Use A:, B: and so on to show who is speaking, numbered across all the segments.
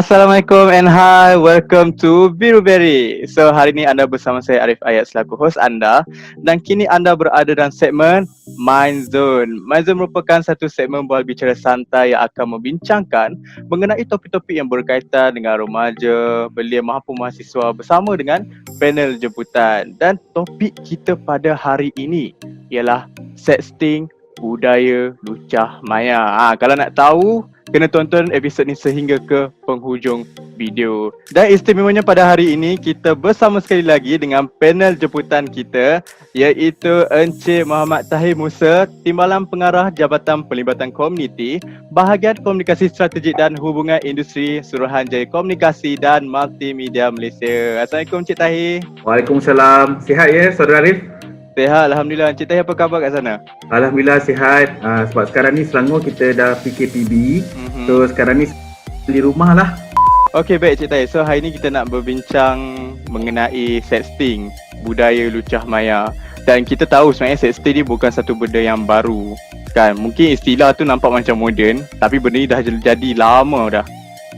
A: Assalamualaikum and hi, welcome to Biru Berry. So hari ini anda bersama saya Arif Ayat selaku host anda dan kini anda berada dalam segmen Mind Zone. Mind Zone merupakan satu segmen bual bicara santai yang akan membincangkan mengenai topik-topik yang berkaitan dengan remaja, belia mampu mahasiswa bersama dengan panel jemputan. Dan topik kita pada hari ini ialah sexting, budaya lucah maya. Kalau nak tahu, kena tonton episod ni sehingga ke penghujung video. Dan istimewanya pada hari ini kita bersama sekali lagi dengan panel jemputan kita, iaitu Encik Muhammad Tahir Musa, Timbalan Pengarah Jabatan Pelibatan Komuniti, Bahagian Komunikasi Strategik dan Hubungan Industri Suruhanjaya Komunikasi dan Multimedia Malaysia. Assalamualaikum Encik Tahir.
B: Waalaikumsalam. Sihat ya Saudara Arif?
A: Sihat, Alhamdulillah. Encik Tahir apa khabar kat sana?
B: Alhamdulillah sihat. Sebab sekarang ni Selangor kita dah PKPB. So sekarang ni di rumah lah.
A: Okey, baik Cik Tahir. So hari ni kita nak berbincang mengenai sexting, budaya lucah maya. Dan kita tahu sebenarnya sexting ni bukan satu benda yang baru. Kan, mungkin istilah tu nampak macam moden, tapi benda ni dah jadi lama dah.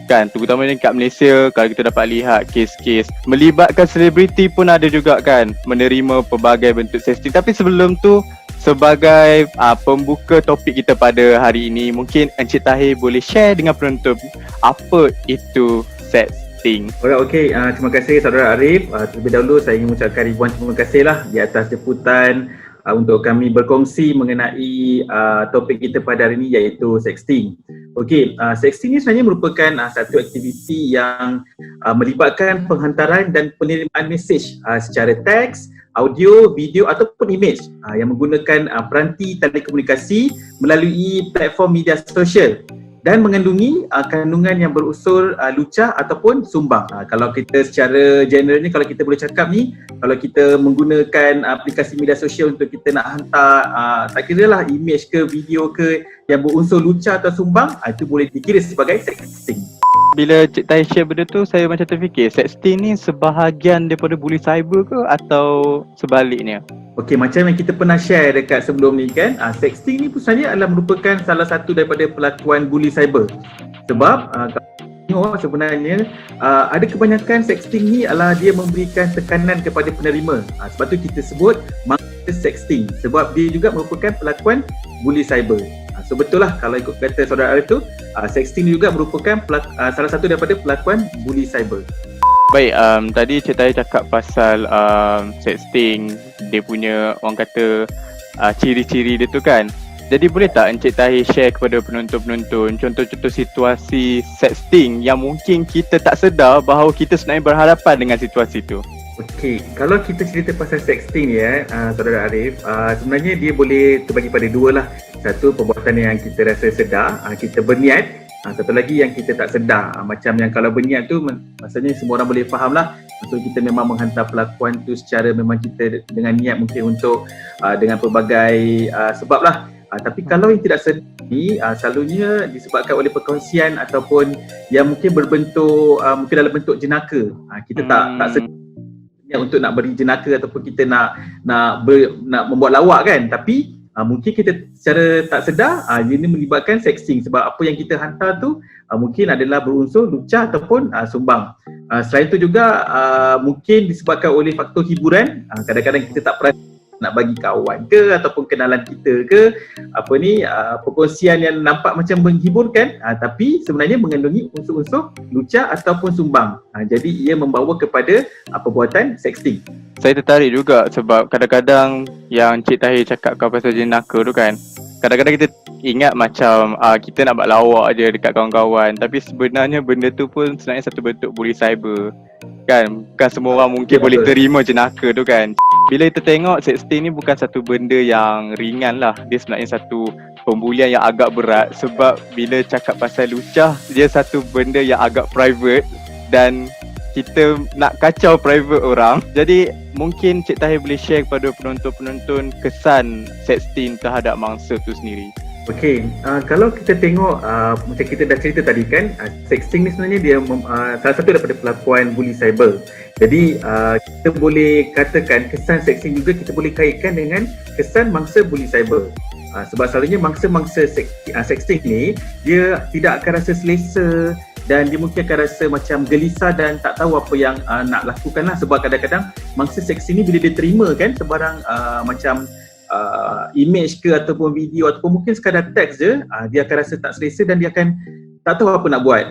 A: Kan, terutamanya kat Malaysia, kalau kita dapat lihat kes-kes melibatkan selebriti pun ada juga kan, menerima pelbagai bentuk sexting. Tapi sebelum tu, sebagai pembuka topik kita pada hari ini, mungkin Encik Tahir boleh share dengan penonton apa itu sexting.
B: Alright, okey. Terima kasih Saudara Arif. Terlebih dahulu saya ingin mengucapkan ribuan terima kasih lah di atas jemputan untuk kami berkongsi mengenai topik kita pada hari ini, iaitu sexting. Okey, sexting ni sebenarnya merupakan satu aktiviti yang melibatkan penghantaran dan penerimaan mesej secara teks, audio, video ataupun imej yang menggunakan peranti telekomunikasi melalui platform media sosial dan mengandungi kandungan yang berunsur lucah ataupun sumbang. Kalau kita secara generalnya, kalau kita boleh cakap ni, kalau kita menggunakan aplikasi media sosial untuk kita nak hantar tak kira lah imej ke video ke yang berunsur lucah atau sumbang, itu boleh dikira sebagai sexting.
A: Bila Cik Tahir share benda tu, saya macam terfikir, sexting ni sebahagian daripada bully cyber ke atau sebaliknya?
B: Okey, macam yang kita pernah share dekat sebelum ni kan, sexting ni pun sebenarnya adalah merupakan salah satu daripada pelakuan bully cyber. Sebab kalau tengok sebenarnya ada kebanyakan sexting ni adalah dia memberikan tekanan kepada penerima. Sebab tu kita sebut sexting, sebab dia juga merupakan pelakuan bully cyber. So betul lah kalau ikut kata Saudara Arif tu, sexting juga merupakan salah satu daripada pelakuan bully cyber.
A: Baik, tadi Cik Tahir cakap pasal sexting, dia punya orang kata ciri-ciri dia tu kan. Jadi boleh tak Encik Tahir share kepada penonton-penonton contoh-contoh situasi sexting yang mungkin kita tak sedar bahawa kita sebenarnya berhadapan dengan situasi tu?
B: Okey, kalau kita cerita pasal sexting ni Saudara Arif, sebenarnya dia boleh terbagi pada dua lah. Satu, perbuatan yang kita rasa sedar, kita berniat. Satu lagi yang kita tak sedar. Macam yang kalau berniat tu maksudnya semua orang boleh faham lah. So kita memang menghantar pelakuan tu secara memang kita dengan niat mungkin untuk dengan pelbagai sebab lah. Tapi kalau yang tidak sedar ni selalunya disebabkan oleh perkongsian ataupun yang mungkin berbentuk mungkin dalam bentuk jenaka. Kita tak sedar untuk nak beri jenaka ataupun kita nak membuat lawak kan. Tapi mungkin kita secara tak sedar ini melibatkan sexting sebab apa yang kita hantar tu mungkin adalah berunsur lucah ataupun sumbang. Selain itu juga mungkin disebabkan oleh faktor hiburan. Kadang-kadang kita tak perasan nak bagi kawan ke ataupun kenalan kita ke perkongsian yang nampak macam menghiburkan tapi sebenarnya mengandungi unsur-unsur lucah ataupun sumbang. Jadi ia membawa kepada perbuatan sexting.
A: Saya tertarik juga sebab kadang-kadang yang Cik Tahir cakap pasal jenaka tu kan, kadang-kadang kita ingat macam kita nak buat lawak je dekat kawan-kawan, tapi sebenarnya benda tu pun sebenarnya satu bentuk bully cyber kan. Bukan semua orang mungkin boleh terima jenaka tu kan. Bila kita tengok sexting ni bukan satu benda yang ringan lah, dia sebenarnya satu pembulian yang agak berat sebab bila cakap pasal lucah, dia satu benda yang agak private dan kita nak kacau private orang. Jadi mungkin Cik Tahir boleh share kepada penonton-penonton kesan sexting terhadap mangsa tu sendiri.
B: Okey, kalau kita tengok macam kita dah cerita tadi kan, sexting ni sebenarnya dia salah satu daripada pelakuan bully cyber. Jadi kita boleh katakan kesan sexting juga kita boleh kaitkan dengan kesan mangsa bully cyber. Sebab selalunya mangsa-mangsa sexting ni dia tidak akan rasa selesa, dan dia mungkin akan rasa macam gelisah dan tak tahu apa yang nak lakukan lah, sebab kadang-kadang mangsa seksi ni bila dia terima kan sebarang macam image ke ataupun video ataupun mungkin sekadar teks je, dia akan rasa tak selesa dan dia akan tak tahu apa nak buat.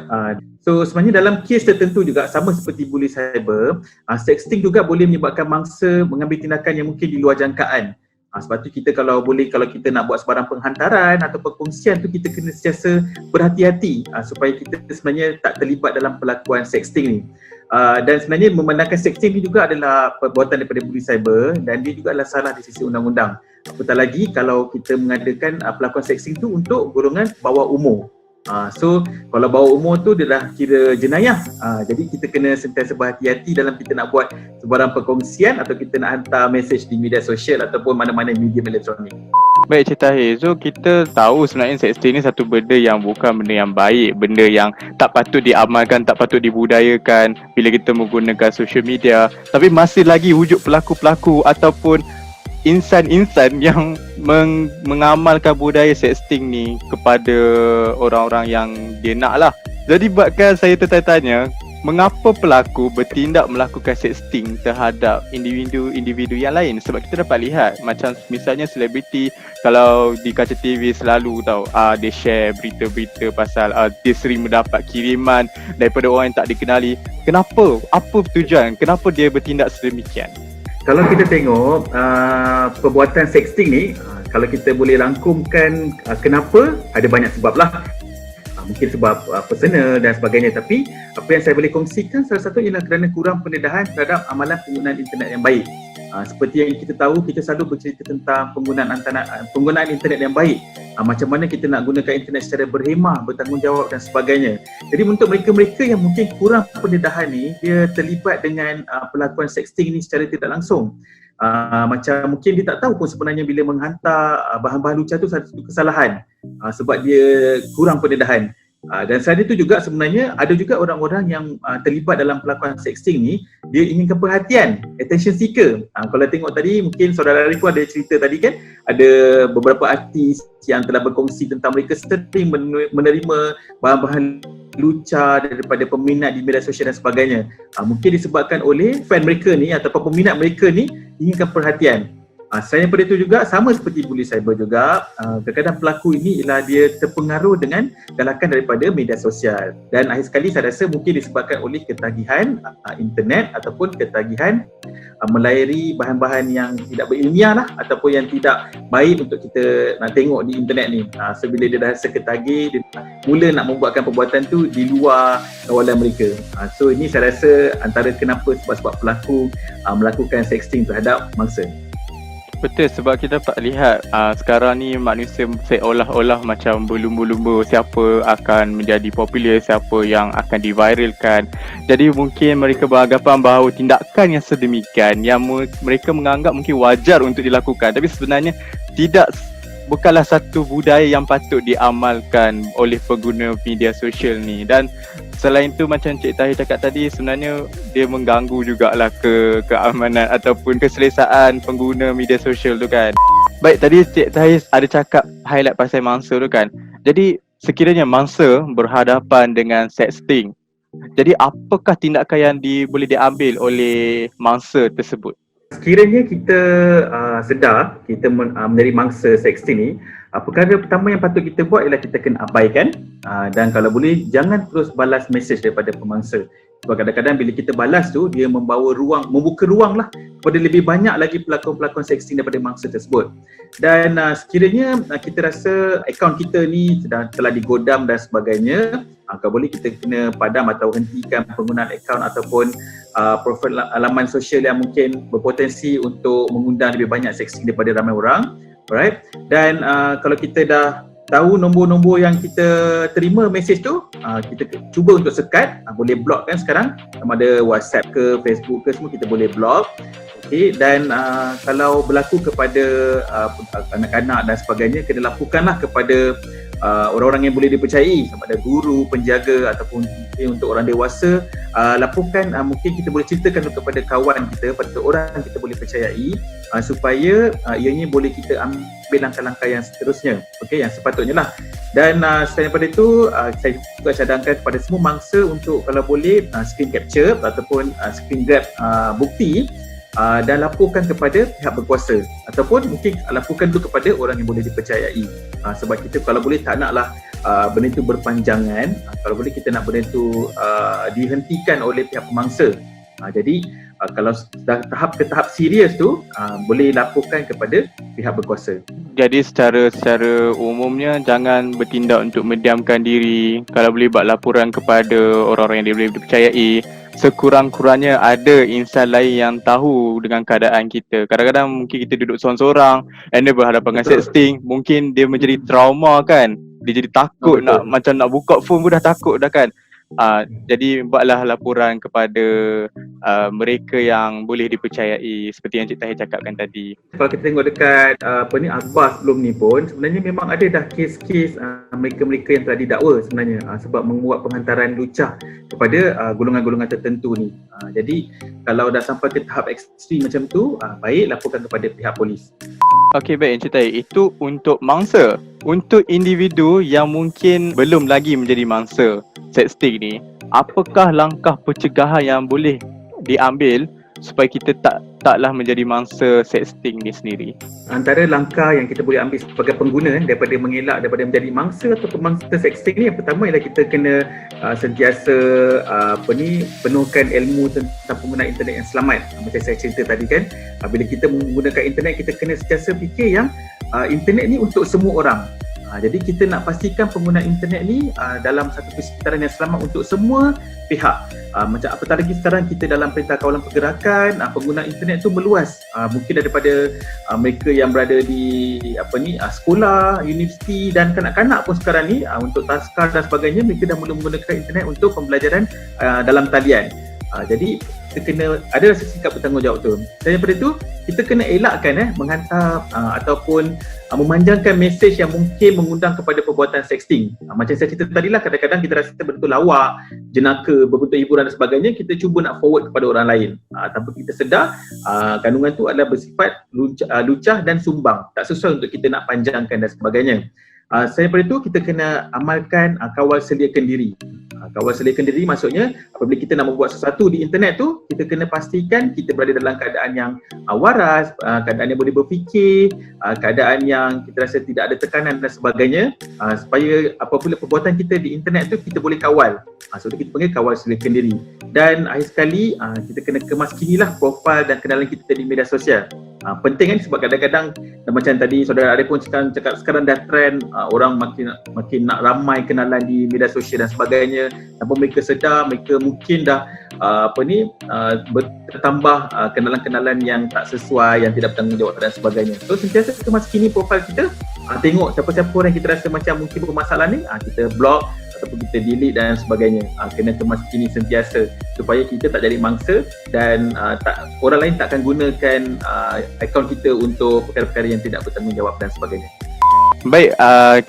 B: So sebenarnya dalam kes tertentu juga sama seperti bully cyber, sexting juga boleh menyebabkan mangsa mengambil tindakan yang mungkin di luar jangkaan. Sebab tu kita kalau kita nak buat sebarang penghantaran atau perkongsian tu, kita kena sentiasa berhati-hati supaya kita sebenarnya tak terlibat dalam pelakuan sexting ni. Dan sebenarnya memandangkan sexting ni juga adalah perbuatan daripada bully cyber dan dia juga adalah salah di sisi undang-undang. Apatah lagi kalau kita mengadakan pelakuan sexting tu untuk golongan bawah umur. So kalau bawah umur tu dia dah kira jenayah. Jadi kita kena sentiasa berhati-hati dalam kita nak buat sebarang perkongsian atau kita nak hantar mesej di media sosial ataupun mana-mana medium elektronik.
A: Baik Cik Tahir, so kita tahu sebenarnya sexting ni satu benda yang bukan benda yang baik, benda yang tak patut diamalkan, tak patut dibudayakan bila kita menggunakan social media. Tapi masih lagi wujud pelaku-pelaku ataupun insan-insan yang mengamalkan budaya sexting ni kepada orang-orang yang dia nak lah. Jadi buatkan saya tertanya-tanya, mengapa pelaku bertindak melakukan sexting terhadap individu yang lain? Sebab kita dapat lihat macam misalnya selebriti, kalau di kaca TV selalu tahu dia share berita-berita pasal dia sering mendapat kiriman daripada orang yang tak dikenali. Kenapa? Apa tujuan? Kenapa dia bertindak sedemikian?
B: Kalau kita tengok perbuatan sexting ni, kalau kita boleh rangkumkan kenapa, ada banyak sebab lah. Mungkin sebab personal dan sebagainya, tapi apa yang saya boleh kongsikan salah satu ialah kerana kurang pendedahan terhadap amalan penggunaan internet yang baik. Seperti yang kita tahu, kita selalu bercerita tentang penggunaan internet yang baik. Macam mana kita nak gunakan internet secara berhemah, bertanggungjawab dan sebagainya. Jadi untuk mereka-mereka yang mungkin kurang pendedahan ni, dia terlibat dengan pelakuan sexting ni secara tidak langsung. Macam mungkin dia tak tahu pun sebenarnya bila menghantar bahan-bahan lucah tu satu kesalahan sebab dia kurang pendedahan. Dan selain itu juga sebenarnya ada juga orang-orang yang terlibat dalam pelakuan sexting ni, dia inginkan perhatian, attention seeker. Kalau tengok tadi mungkin saudara Arif ada cerita tadi kan, ada beberapa artis yang telah berkongsi tentang mereka sering menerima bahan-bahan lucah daripada peminat di media sosial dan sebagainya. Mungkin disebabkan oleh fan mereka ni ataupun peminat mereka ni inginkan perhatian. Selain daripada itu juga, sama seperti bully cyber juga, kadang-kadang pelaku ini ialah dia terpengaruh dengan galakan daripada media sosial. Dan akhir sekali saya rasa mungkin disebabkan oleh ketagihan internet ataupun ketagihan melayari bahan-bahan yang tidak berilmiah lah ataupun yang tidak baik untuk kita nak tengok di internet ni. So bila dia dah rasa ketagih, dia mula nak membuatkan perbuatan tu di luar kawalan mereka. So ini saya rasa antara kenapa sebab-sebab pelaku melakukan sexting terhadap mangsa.
A: Betul, sebab kita dapat lihat sekarang ni manusia seolah-olah macam berlumba-lumba siapa akan menjadi popular, siapa yang akan diviralkan. Jadi mungkin mereka beranggapan bahawa tindakan yang sedemikian yang mereka menganggap mungkin wajar untuk dilakukan, tapi sebenarnya bukanlah satu budaya yang patut diamalkan oleh pengguna media sosial ni. Dan selain tu macam Cik Tahir cakap tadi, sebenarnya dia mengganggu jugalah keamanan ataupun keselesaan pengguna media sosial tu kan. Baik, tadi Cik Tahir ada cakap highlight pasal mangsa tu kan. Jadi sekiranya mangsa berhadapan dengan sexting, jadi apakah tindakan yang boleh diambil oleh mangsa tersebut?
B: Sekiranya kita sedar kita menjadi mangsa sexting ni, perkara pertama yang patut kita buat ialah kita kena abaikan, dan kalau boleh jangan terus balas mesej daripada pemangsa. Sebab kadang-kadang bila kita balas tu, dia membuka ruang lah kepada lebih banyak lagi pelakon-pelakon sexting daripada mangsa tersebut. Dan sekiranya kita rasa akaun kita ni telah digodam dan sebagainya, kalau boleh kita kena padam atau hentikan penggunaan akaun ataupun profil laman sosial yang mungkin berpotensi untuk mengundang lebih banyak sexting daripada ramai orang. Alright. Dan kalau kita dah tahu nombor-nombor yang kita terima mesej tu, kita cuba untuk sekat, boleh block kan sekarang, sama ada WhatsApp ke Facebook ke, semua kita boleh block. Okay. Dan kalau berlaku kepada anak-anak dan sebagainya, kena lakukanlah kepada orang-orang yang boleh dipercayai, sama ada guru, penjaga ataupun untuk orang dewasa. Laporkan, mungkin kita boleh ceritakan kepada kawan kita, pada orang yang kita boleh percayai, supaya ianya boleh kita ambil langkah-langkah yang seterusnya, okey, yang sepatutnya lah. Dan selain daripada itu, saya juga cadangkan kepada semua mangsa untuk kalau boleh screen capture ataupun screen grab bukti dan laporkan kepada pihak berkuasa ataupun mungkin laporkan dulu kepada orang yang boleh dipercayai. Sebab kita kalau boleh tak naklah benda itu berpanjangan. Kalau boleh kita nak benda itu dihentikan oleh pihak pemangsa. Jadi kalau dah ke tahap serius tu boleh laporkan kepada pihak berkuasa.
A: Jadi secara umumnya jangan bertindak untuk mendiamkan diri. Kalau boleh buat laporan kepada orang-orang yang boleh dipercayai. Sekurang-kurangnya ada insan lain yang tahu dengan keadaan kita. Kadang-kadang mungkin kita duduk seorang-seorang and dia berhadapan dengan sexting. Mungkin dia menjadi trauma kan. Dia jadi takut macam nak buka phone pun dah takut dah kan. Jadi buatlah laporan kepada mereka yang boleh dipercayai seperti yang Cik Tahir cakapkan tadi.
B: Kalau kita tengok dekat akhbar sebelum ni pun sebenarnya memang ada dah kes-kes mereka-mereka yang telah didakwa sebenarnya sebab membuat penghantaran lucah kepada golongan-golongan tertentu ni. Jadi kalau dah sampai ke tahap ekstrim macam tu, baik laporkan kepada pihak polis.
A: Okey, baik Encik Tahir. Itu untuk mangsa. Untuk individu yang mungkin belum lagi menjadi mangsa sexting ni, apakah langkah pencegahan yang boleh diambil supaya kita taklah menjadi mangsa sexting ni sendiri?
B: Antara langkah yang kita boleh ambil sebagai pengguna daripada mengelak daripada menjadi mangsa atau mangsa sexting ni, yang pertama ialah kita kena sentiasa penuhkan ilmu tentang penggunaan internet yang selamat. Macam saya cerita tadi kan, bila kita menggunakan internet kita kena sentiasa fikir yang internet ni untuk semua orang. Jadi kita nak pastikan penggunaan internet ni dalam satu persekitaran yang selamat untuk semua pihak. Macam apatah lagi sekarang kita dalam Perintah Kawalan Pergerakan, penggunaan internet tu meluas. Mungkin daripada mereka yang berada di sekolah, universiti dan kanak-kanak pun sekarang ni untuk taskar dan sebagainya, mereka dah mula menggunakan internet untuk pembelajaran dalam talian. Jadi kita kena ada rasa sikap bertanggungjawab tu. Dan daripada tu kita kena elakkan menghantar ataupun memanjangkan mesej yang mungkin mengundang kepada perbuatan sexting. Macam saya cerita tadi lah, kadang-kadang kita rasa betul lawak, jenaka, berbentuk hiburan dan sebagainya, kita cuba nak forward kepada orang lain. Tanpa kita sedar, kandungan tu adalah bersifat lucah dan sumbang. Tak sesuai untuk kita nak panjangkan dan sebagainya. Selain daripada itu, kita kena amalkan kawal sediakan diri. Kawal sediakan diri maksudnya apabila kita nak membuat sesuatu di internet tu, kita kena pastikan kita berada dalam keadaan yang waras, keadaan yang boleh berfikir, keadaan yang kita rasa tidak ada tekanan dan sebagainya, supaya apabila perbuatan kita di internet tu kita boleh kawal. So kita panggil kawal sediakan diri. Dan akhir sekali kita kena kemaskinilah profil dan kenalan kita di media sosial. Penting kan, sebab kadang-kadang macam tadi saudara Arif pun cakap sekarang dah trend orang makin nak ramai kenalan di media sosial dan sebagainya, tanpa mereka sedar mereka mungkin dah bertambah kenalan-kenalan yang tak sesuai, yang tidak bertanggungjawab dan sebagainya. So sentiasa kemaskini profil kita, tengok siapa-siapa orang yang kita rasa macam mungkin bermasalah ni, kita block ataupun kita delete dan sebagainya. Kena kemaskini sentiasa supaya kita tak jadi mangsa dan orang lain tak akan gunakan akaun kita untuk perkara-perkara yang tidak bertanggungjawab dan sebagainya.
A: Baik,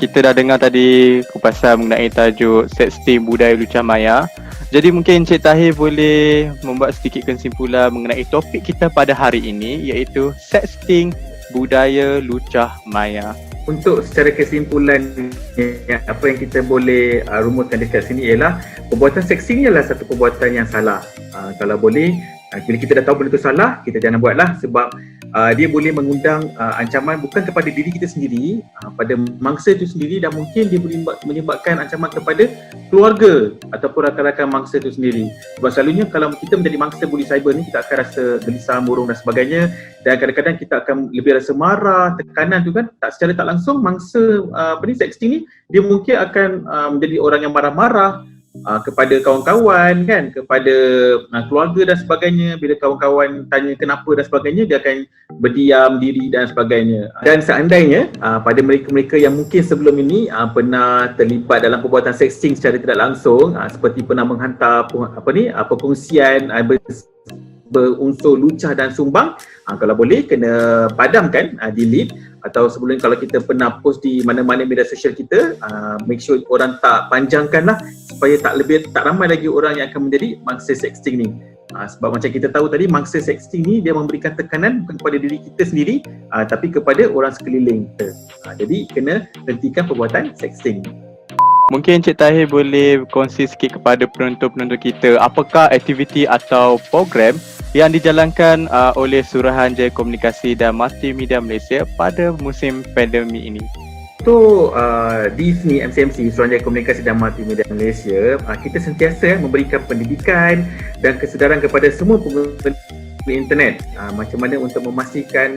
A: kita dah dengar tadi kupasan mengenai tajuk sexting budaya lucah maya. Jadi mungkin Encik Tahir boleh membuat sedikit kesimpulan mengenai topik kita pada hari ini, iaitu sexting budaya lucah maya.
B: Untuk secara kesimpulan, apa yang kita boleh rumuskan dekat sini ialah perbuatan sexting ialah satu perbuatan yang salah. Kalau boleh, bila kita dah tahu benda itu salah, kita jangan buatlah, sebab dia boleh mengundang ancaman bukan kepada diri kita sendiri, pada mangsa itu sendiri, dan mungkin dia boleh menyebabkan ancaman kepada keluarga ataupun rakan-rakan mangsa itu sendiri. Sebab selalunya kalau kita menjadi mangsa buli cyber ni, kita akan rasa gelisah, murung dan sebagainya, dan kadang-kadang kita akan lebih rasa marah, tekanan tu kan, secara tak langsung mangsa sexting ni, dia mungkin akan menjadi orang yang marah-marah kepada kawan-kawan kan, kepada keluarga dan sebagainya. Bila kawan-kawan tanya kenapa dan sebagainya, dia akan berdiam diri dan sebagainya. Dan seandainya pada mereka-mereka yang mungkin sebelum ini pernah terlibat dalam perbuatan sexting secara tidak langsung, seperti pernah menghantar perkongsian berunsur lucah dan sumbang, kalau boleh kena padamkan, delete. Atau sebelum kalau kita pernah post di mana-mana media sosial kita, make sure orang tak panjangkan lah, supaya tak ramai lagi orang yang akan menjadi mangsa sexting ni. Sebab macam kita tahu tadi, mangsa sexting ni dia memberikan tekanan bukan kepada diri kita sendiri, tapi kepada orang sekeliling kita. Jadi kena hentikan perbuatan sexting.
A: Mungkin Cik Tahir boleh kongsi sikit kepada penonton-penonton kita, apakah aktiviti atau program yang dijalankan oleh Suruhanjaya Komunikasi dan Multimedia Malaysia pada musim pandemik ini?
B: So di sini MCMC, Suruhanjaya Komunikasi dan Multimedia Malaysia, kita sentiasa memberikan pendidikan dan kesedaran kepada semua pengguna internet, macam mana untuk memastikan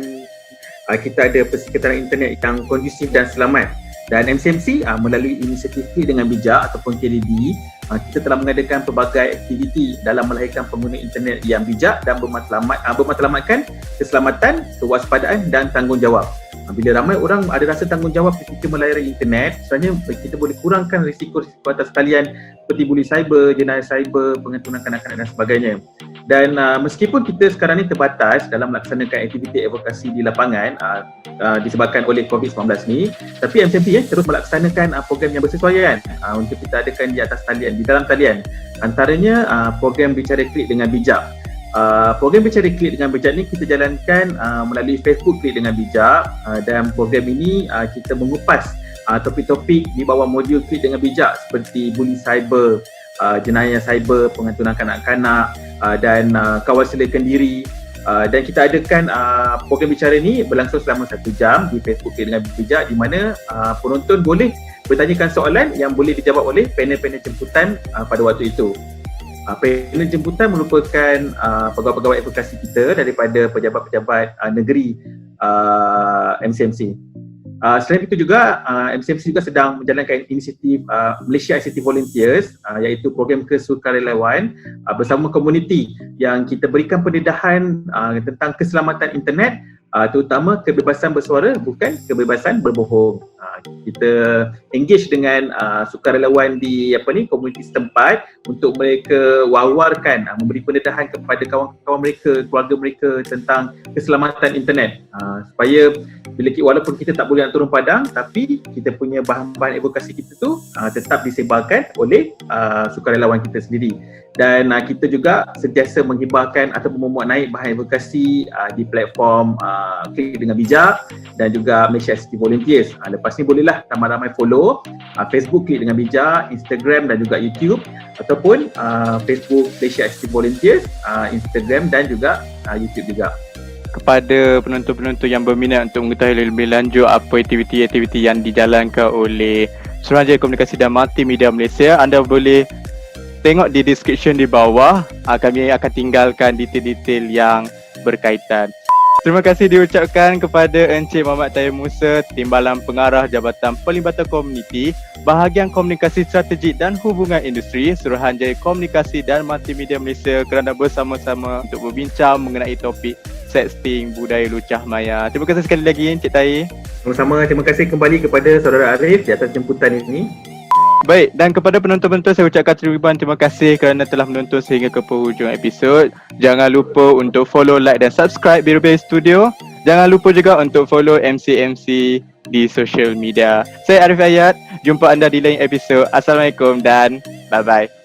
B: kita ada persekitaran internet yang kondusif dan selamat. Dan MCMC melalui inisiatif Klik dengan Bijak ataupun KDB, kita telah mengadakan pelbagai aktiviti dalam melahirkan pengguna internet yang bijak dan bermatlamatkan keselamatan, kewaspadaan dan tanggungjawab. Bila ramai orang ada rasa tanggungjawab ketika melayari internet, sebenarnya kita boleh kurangkan risiko-risiko atas talian seperti buli cyber, jenayah cyber, pengetunan kanak-kanak dan sebagainya. Dan meskipun kita sekarang ni terbatas dalam melaksanakan aktiviti advokasi di lapangan disebabkan oleh COVID-19 ni, tapi MCMC terus melaksanakan program yang bersesuaian untuk kita adakan di atas talian, di dalam talian. Antaranya program Bicara Klik dengan Bijak. Program Bicara Klik dengan Bijak ni kita jalankan melalui Facebook Klik dengan Bijak, dan program ini kita mengupas topik-topik di bawah modul Klik dengan Bijak seperti buli cyber, jenayah cyber, pengetunan kanak-kanak dan kawal selakan diri. Dan kita adakan program bicara ni berlangsung selama 1 jam di Facebook Klik dengan Bijak, di mana penonton boleh bertanyakan soalan yang boleh dijawab oleh panel-panel jemputan pada waktu itu. Panel jemputan merupakan pegawai-pegawai advokasi kita daripada pejabat-pejabat negeri MCMC. Selain itu juga MCMC juga sedang menjalankan inisiatif Malaysia ICT Volunteers, iaitu program kesukarelawan bersama komuniti yang kita berikan pendedahan tentang keselamatan internet, terutama kebebasan bersuara bukan kebebasan berbohong. Kita engage dengan sukarelawan di komuniti setempat untuk mereka wawarkan, memberi pendedahan kepada kawan-kawan mereka, keluarga mereka tentang keselamatan internet, supaya walaupun kita tak boleh nak turun padang, tapi kita punya bahan-bahan advokasi kita tu tetap disebarkan oleh sukarelawan kita sendiri. Dan kita juga sentiasa menghibahkan atau memuat naik bahan advokasi di platform Klik dengan Bijak dan juga Malaysia ICT Volunteers. Lepas ni bolehlah ramai-ramai follow Facebook Klik dengan Bijak, Instagram dan juga YouTube, ataupun Facebook Malaysia ICT Volunteers, Instagram dan juga YouTube juga.
A: Kepada penonton-penonton yang berminat untuk mengetahui lebih lanjut apa aktiviti-aktiviti yang dijalankan oleh Suruhanjaya Komunikasi dan Multimedia Malaysia, anda boleh tengok di description di bawah. Kami akan tinggalkan detail-detail yang berkaitan. Terima kasih diucapkan kepada Encik Muhammad Tahir Musa, Timbalan Pengarah Jabatan Perlibatan Komuniti, Bahagian Komunikasi Strategik dan Hubungan Industri, Suruhanjaya Komunikasi dan Multimedia Malaysia, kerana bersama-sama untuk berbincang mengenai topik sexting, budaya lucah maya. Terima kasih sekali lagi Encik Tahir.
B: Sama-sama, terima kasih kembali kepada Saudara Arif di atas jemputan ini.
A: Baik, dan kepada penonton-penonton saya ucapkan terima kasih kerana telah menonton sehingga ke penghujung episod. Jangan lupa untuk follow, like dan subscribe Biruberi Studio. Jangan lupa juga untuk follow MCMC di social media. Saya Arif Ayat, jumpa anda di lain episod. Assalamualaikum dan bye-bye.